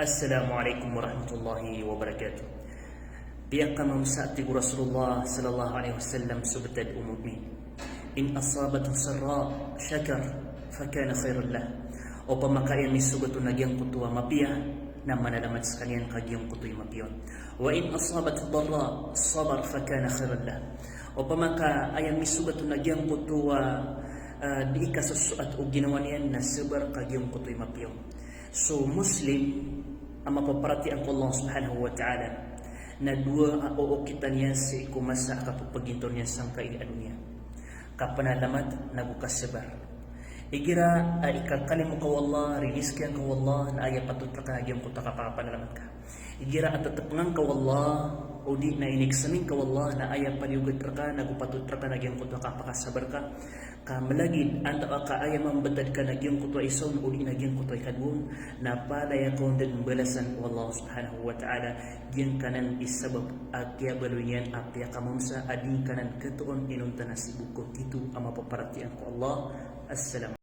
Assalamualaikum warahmatullahi wabarakatuh. Biya kamam sa atigu Rasulullah sallallahu alaihi wasallam subtad umumi. In asabatu sarra syakar fakana khairan lah. O pamakaya misugot nagyang kutuwa mapiya na manalamat sa kaniyang kagyang kutuy mapiyon. Wa in asabatu darra sabar fakana khairan lah. O pamaka ayang misugot nagyang kutuwa di ikasusuat o ginawa niyan na sabar kagyang kutuy mapiyon. So Muslim ang mapaparatian ko Allah subhanahu wa ta'ala na dua o kita niya si kumasa kapapaginto niya sang kailan niya kapanalamat nagukas sabar igira ikakalim mo ka Allah rilis kaya ka Allah na aya patutra ka nagyang kuta kapapanalamat ka igira at tatapangan ka Allah o di na iniksamin ka Allah na aya paliugad ka nagupatutra ka nagyang kuta kapakasabar ka kamalagid anta ka aya mambetad ka nagyang kuta ison o di nagyang kuta kadwon na palaya ko din balasan Allah subhanahu wa ta'ala diyan kanan isabab at kaya baluyan at kaya kamamsa ading kanan katuon inunta na si bukot ito ang mapaparatian ko Allah. Assalam.